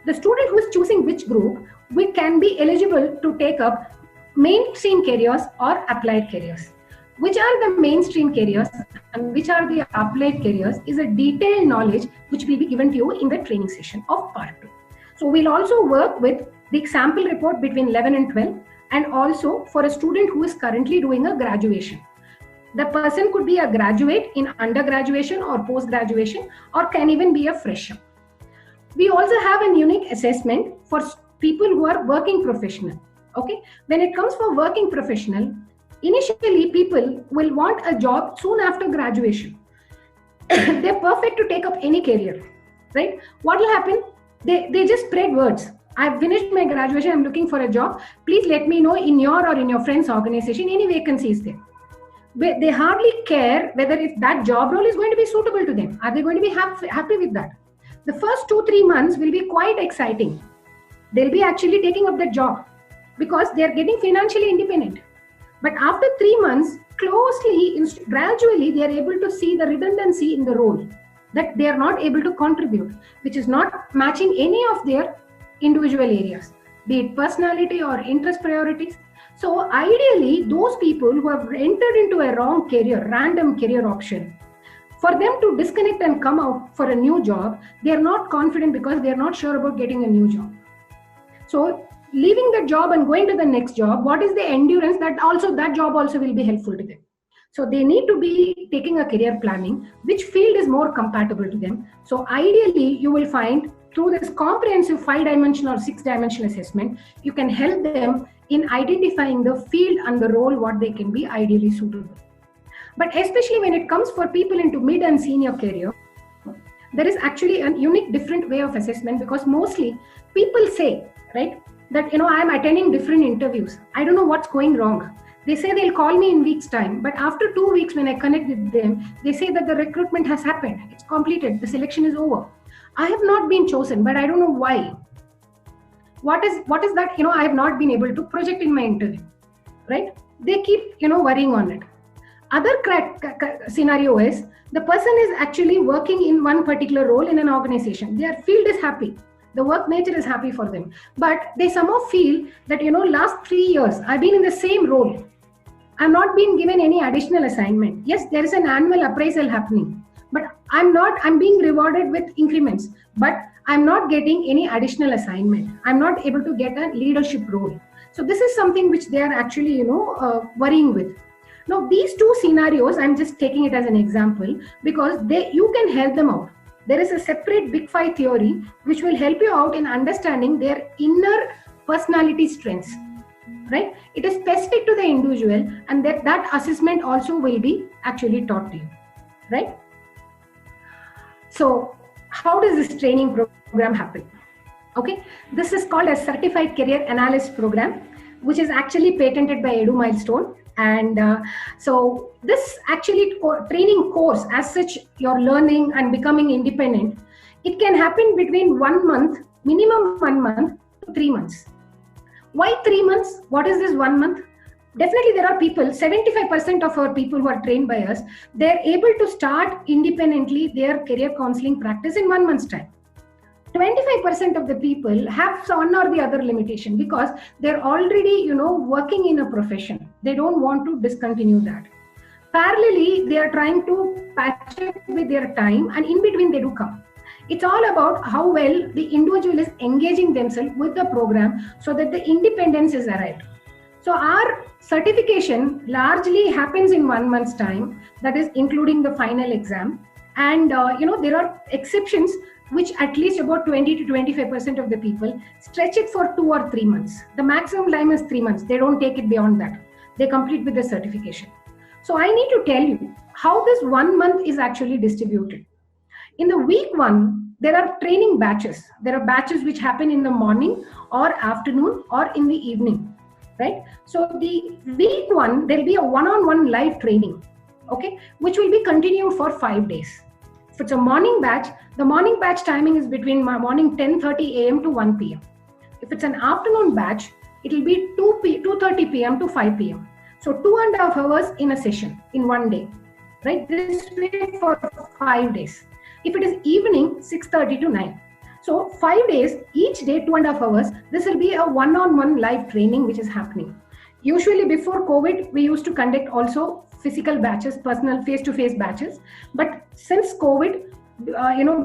The student who is choosing which group, we can be eligible to take up mainstream careers or applied careers. Which are the mainstream careers and which are the applied careers is a detailed knowledge which will be given to you in the training session of part 2. So we'll also work with the sample report between 11 and 12, and also for a student who is currently doing a graduation. The person could be a graduate in undergraduation or post-graduation, or can even be a fresher. We also have a unique assessment for people who are working professional. Okay, when it comes for working professional, initially people will want a job soon after graduation. They're perfect to take up any career, right? What will happen? They just spread words. I've finished my graduation, I'm looking for a job. Please let me know in your or in your friend's organization any vacancies there. They hardly care whether if that job role is going to be suitable to them. Are they going to be happy with that? The first 2-3 months will be quite exciting. They'll be actually taking up that job because they're getting financially independent. But after 3 months, gradually, they are able to see the redundancy in the role, that they are not able to contribute, which is not matching any of their individual areas, be it personality or interest priorities. So ideally, those people who have entered into a wrong career, random career option, for them to disconnect and come out for a new job, they are not confident because they are not sure about getting a new job. So leaving that job and going to the next job, what is the endurance that job also will be helpful to them. So they need to be taking a career planning, which field is more compatible to them. So ideally, you will find through this comprehensive 5-dimensional or 6-dimensional assessment, you can help them in identifying the field and the role what they can be ideally suitable. But especially when it comes for people into mid and senior career, there is actually a unique different way of assessment, because mostly people say, right, that I'm attending different interviews. I don't know what's going wrong. They say they'll call me in weeks' time, but after 2 weeks when I connect with them, they say that the recruitment has happened. It's completed. The selection is over. I have not been chosen, but I don't know why. What is that? I have not been able to project in my interview, right? They keep, worrying on it. Other scenario is the person is actually working in one particular role in an organization. Their field is happy. The work nature is happy for them. But they somehow feel that, last 3 years, I've been in the same role. I'm not being given any additional assignment. Yes, there is an annual appraisal happening, but I'm being rewarded with increments, but I'm not getting any additional assignment. I'm not able to get a leadership role. So this is something which they are actually, worrying with. Now, these two scenarios, I'm just taking it as an example because you can help them out. There is a separate Big Five theory which will help you out in understanding their inner personality strengths, right? It is specific to the individual, and that assessment also will be actually taught to you, right? So how does this training program happen? Okay, this is called a Certified Career Analyst program, which is actually patented by EduMilestone. And so this actually training course as such, you're learning and becoming independent, it can happen between 1 month, minimum 1 month to 3 months. Why 3 months? What is this 1 month? Definitely there are people, 75% of our people who are trained by us, they're able to start independently their career counseling practice in 1 month's time. 25% of the people have one or the other limitation because they're already, working in a profession. They don't want to discontinue that. Parallelly, they are trying to patch up with their time, and in between they do come. It's all about how well the individual is engaging themselves with the program so that the independence is arrived. So our certification largely happens in 1 month's time, that is including the final exam. And, there are exceptions which at least about 20 to 25% of the people stretch it for 2 or 3 months. The maximum time is 3 months. They don't take it beyond that. They complete with the certification. So I need to tell you how this 1 month is actually distributed. In the week 1, there are training batches. There are batches which happen in the morning or afternoon or in the evening, right? So the week 1, there'll be a one-on-one live training, okay, which will be continued for 5 days. If it's a morning batch, the morning batch timing is between morning 10:30 a.m. to 1 p.m. If it's an afternoon batch, it will be 2:30 p.m. to 5 p.m. So 2.5 hours in a session in 1 day, right? This way for 5 days. If it is evening, 6:30 to 9. So 5 days, each day 2.5 hours, this will be a one-on-one live training which is happening. Usually before COVID, we used to conduct also physical batches, personal face-to-face batches. But since COVID,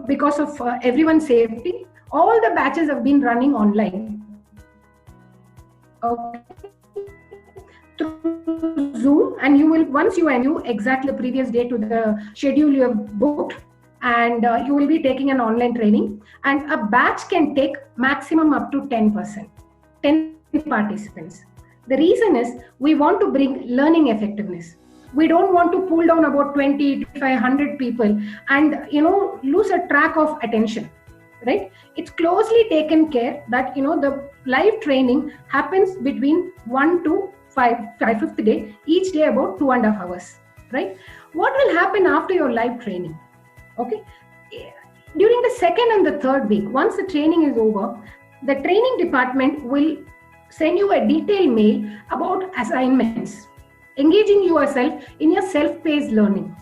because of everyone's safety, all the batches have been running online. Okay. Through Zoom, and once you enter exactly the previous day to the schedule you have booked, and you will be taking an online training, and a batch can take maximum up to 10%, 10 participants. The reason is we want to bring learning effectiveness. We don't want to pull down about 20 to 500 people and, lose a track of attention, right? It's closely taken care that, the live training happens between 1 to fifth day, each day about 2.5 hours, right? What will happen after your live training? Okay. During the second and the third week, once the training is over, the training department will send you a detailed mail about assignments, engaging yourself in your self-paced learning.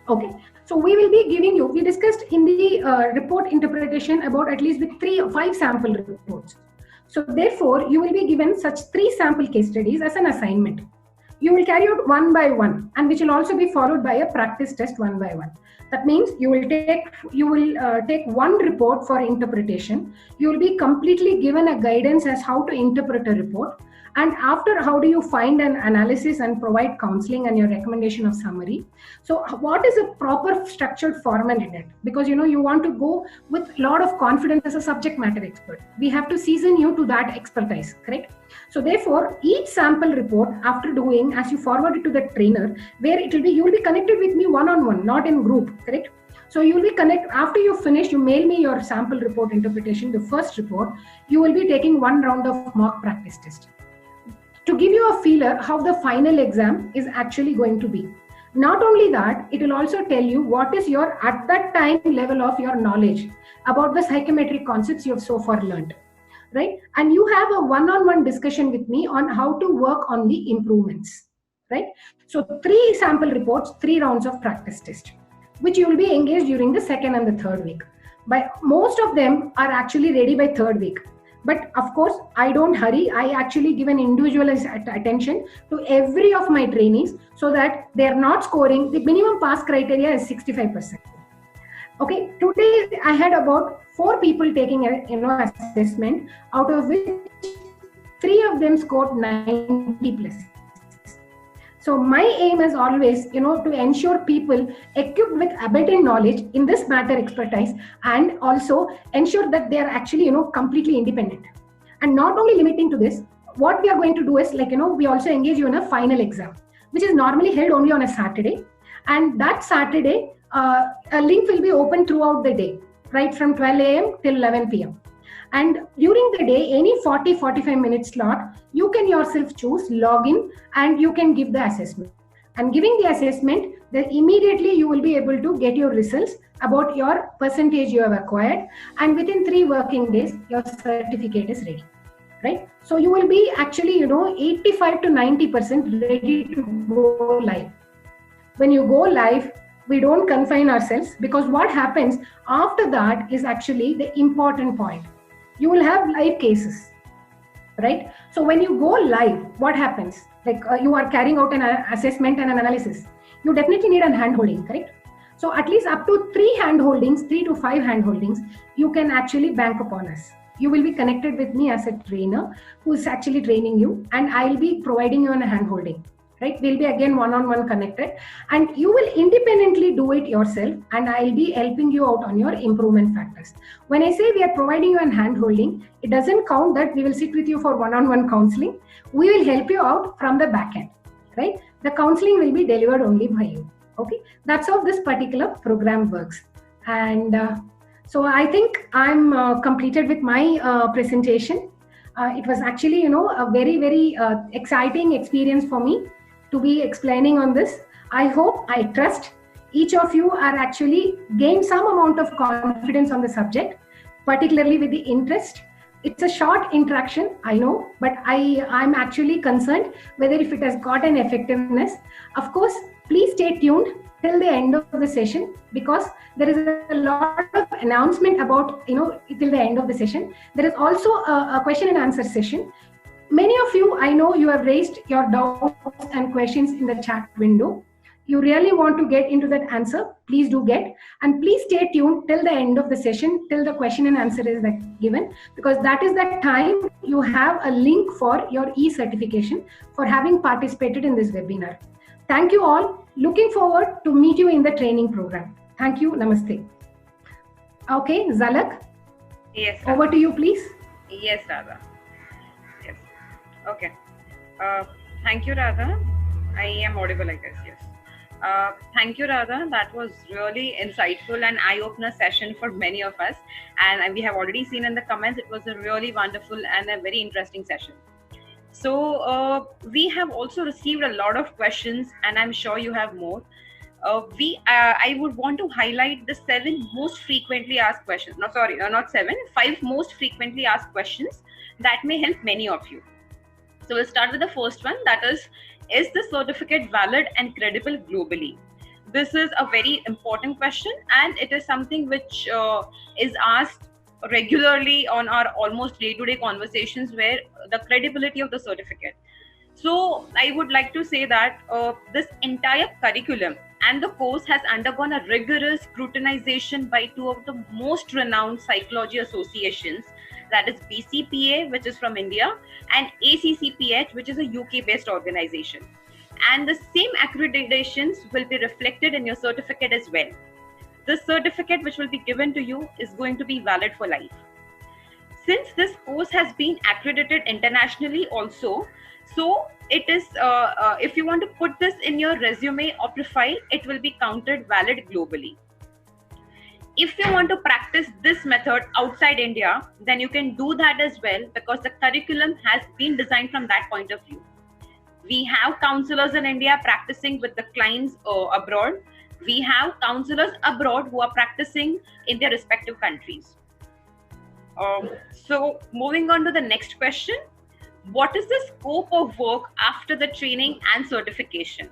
Okay. So we will be giving you, we discussed in the report interpretation about at least the 3 or 5 sample reports. So therefore, you will be given such 3 sample case studies as an assignment. You will carry out one by one, and which will also be followed by a practice test one by one. That means you will take one report for interpretation. You will be completely given a guidance as how to interpret a report. And after, how do you find an analysis and provide counseling and your recommendation of summary? So what is a proper structured format in it? Because you want to go with a lot of confidence as a subject matter expert. We have to season you to that expertise, correct? So therefore, each sample report after doing, as you forward it to the trainer, where you will be connected with me one-on-one, not in group, correct? So you will be connected, after you finish, you mail me your sample report interpretation, the first report, you will be taking one round of mock practice test, to give you a feeler how the final exam is actually going to be. Not only that, it will also tell you what is your, at that time, level of your knowledge about the psychometric concepts you have so far learned, right? And you have a one-on-one discussion with me on how to work on the improvements, right? So 3 sample reports, 3 rounds of practice test, which you will be engaged during the second and the third week. But most of them are actually ready by third week. But of course, I don't hurry. I actually give an individualized attention to every of my trainees so that they are not scoring. The minimum pass criteria is 65%. Okay, today I had about 4 people taking a assessment, out of which 3 of them scored 90 plus. So my aim is always, to ensure people equipped with abundant knowledge in this matter expertise, and also ensure that they are actually, completely independent. And not only limiting to this, what we are going to do is we also engage you in a final exam, which is normally held only on a Saturday. And that Saturday, a link will be open throughout the day, right from 12 a.m. till 11 p.m. And during the day, any 40-45 minute slot, you can yourself choose, log in, and you can give the assessment. And giving the assessment, then immediately you will be able to get your results about your percentage you have acquired. And within 3 working days, your certificate is ready, right? So you will be actually, 85 to 90% ready to go live. When you go live, we don't confine ourselves, because what happens after that is actually the important point. You will have live cases, right? So when you go live, what happens? You are carrying out an assessment and an analysis. You definitely need a hand-holding, correct? So at least up to 3 hand-holdings, 3 to 5 hand-holdings, you can actually bank upon us. You will be connected with me as a trainer who is actually training you, and I'll be providing you a hand-holding. Right? We'll be again one-on-one connected, and you will independently do it yourself, and I'll be helping you out on your improvement factors. When I say we are providing you an hand-holding, it doesn't count that we will sit with you for one-on-one counseling. We will help you out from the back end, right? The counseling will be delivered only by you. Okay, that's how this particular program works. And so I think I'm completed with my presentation. It was actually, a very, very exciting experience for me to be explaining on this. I hope, I trust each of you are actually gained some amount of confidence on the subject, particularly with the interest. It's a short interaction, I know, but I'm actually concerned whether if it has got an effectiveness. Of course, please stay tuned till the end of the session, because there is a lot of announcement about, till the end of the session. There is also a question and answer session. Many of you, I know you have raised your doubts and questions in the chat window. You really want to get into that answer, please do get. And please stay tuned till the end of the session, till the question and answer is given, because that is the time you have a link for your e-certification for having participated in this webinar. Thank you all. Looking forward to meet you in the training program. Thank you. Namaste. Okay, Zalak. Yes, Radha. Over to you, please. Yes, Radha. Yes. Okay. Thank you, Radha. I am audible, I guess. Yes. Thank you, Radha. That was really insightful and eye-opener session for many of us. And we have already seen in the comments, it was a really wonderful and a very interesting session. So we have also received a lot of questions, and I'm sure you have more. I would want to highlight the 7 most frequently asked questions. No, sorry, not 7, 5 most frequently asked questions that may help many of you. So we'll start with the first one, that is the certificate valid and credible globally? This is a very important question, and it is something which is asked regularly on our almost day-to-day conversations, where the credibility of the certificate. So I would like to say that this entire curriculum and the course has undergone a rigorous scrutinization by 2 of the most renowned psychology associations, that is BCPA, which is from India, and ACCPH, which is a UK-based organization. And the same accreditations will be reflected in your certificate as well. The certificate which will be given to you is going to be valid for life. Since this course has been accredited internationally also, so it is, if you want to put this in your resume or profile, it will be counted valid globally. If you want to practice this method outside India, then you can do that as well, because the curriculum has been designed from that point of view. We have counselors in India practicing with the clients abroad. We have counselors abroad who are practicing in their respective countries. So moving on to the next question, what is the scope of work after the training and certification?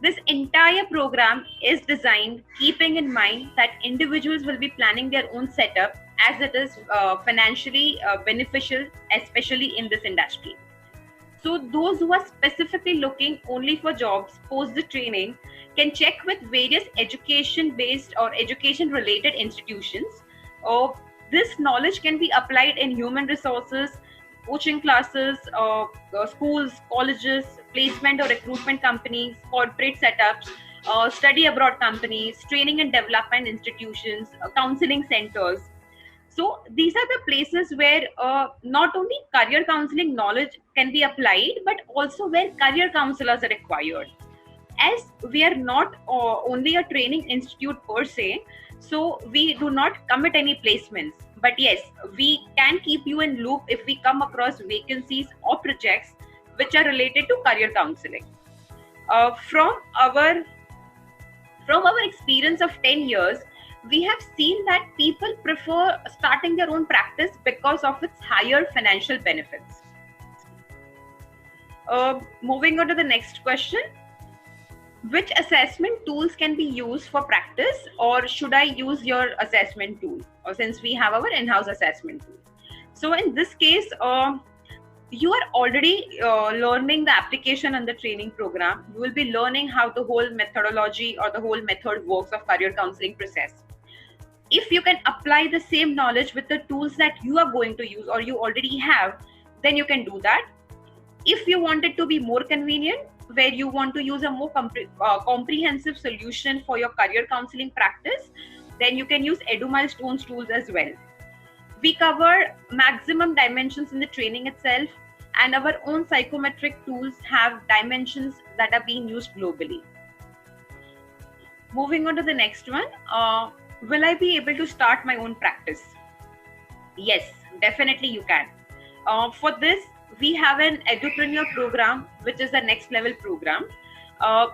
This entire program is designed keeping in mind that individuals will be planning their own setup, as it is financially beneficial, especially in this industry. So those who are specifically looking only for jobs post the training can check with various education-based or education-related institutions. This knowledge can be applied in human resources, coaching classes, schools, colleges, placement or recruitment companies, corporate setups, study abroad companies, training and development institutions, counseling centers. So these are the places where not only career counseling knowledge can be applied, but also where career counselors are required. As we are not only a training institute per se, so we do not commit any placements. But yes, we can keep you in loop if we come across vacancies or projects which are related to career counseling. From our experience of 10 years, we have seen that people prefer starting their own practice because of its higher financial benefits. Moving on to the next question. Which assessment tools can be used for practice, or should I use your assessment tool? Or since we have our in-house assessment tool. So in this case, you are already learning the application and the training program. You will be learning how the whole methodology or the whole method works of career counseling process. If you can apply the same knowledge with the tools that you are going to use or you already have, then you can do that. If you want it to be more convenient, where you want to use a more comprehensive solution for your career counseling practice, then you can use EduMilestones tools as well. We cover maximum dimensions in the training itself, and our own psychometric tools have dimensions that are being used globally. Moving on to the next one, will I be able to start my own practice? Yes, definitely you can. For this, we have an Edupreneur program, which is the next level program.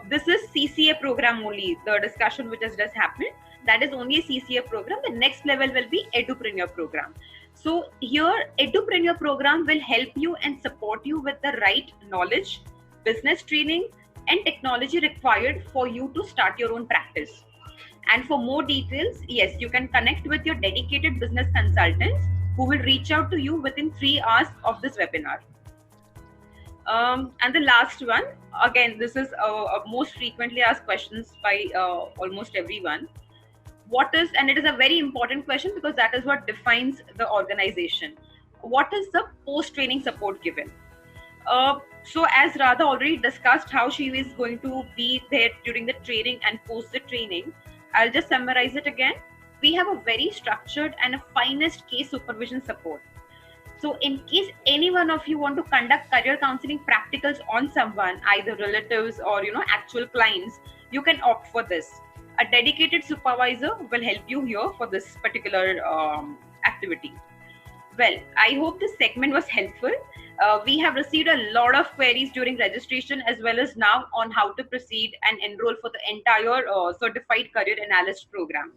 This is CCA program only, the discussion which has just happened. That is only a CCA program. The next level will be Edupreneur program. So here, Edupreneur program will help you and support you with the right knowledge, business training, and technology required for you to start your own practice. And for more details, yes, you can connect with your dedicated business consultants who will reach out to you within 3 hours of this webinar. And the last one, again, this is a most frequently asked questions by almost everyone. What is, and it is a very important question because that is what defines the organization. What is the post-training support given? So as Radha already discussed how she is going to be there during the training and post the training, I'll just summarize it again. We have a very structured and a finest case supervision support. So in case any one of you want to conduct career counseling practicals on someone, either relatives or actual clients, you can opt for this. A dedicated supervisor will help you here for this particular activity. Well, I hope this segment was helpful. We have received a lot of queries during registration as well as now on how to proceed and enroll for the entire Certified Career Analyst program.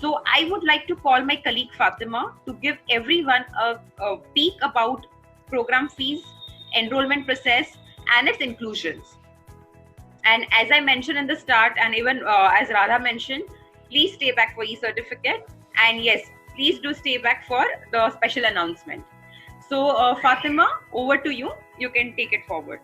So I would like to call my colleague Fatima to give everyone a peek about program fees, enrollment process, and its inclusions. And as I mentioned in the start, and even as Radha mentioned, please stay back for e-certificate. And yes, please do stay back for the special announcement. So Fatima, over to you. You can take it forward.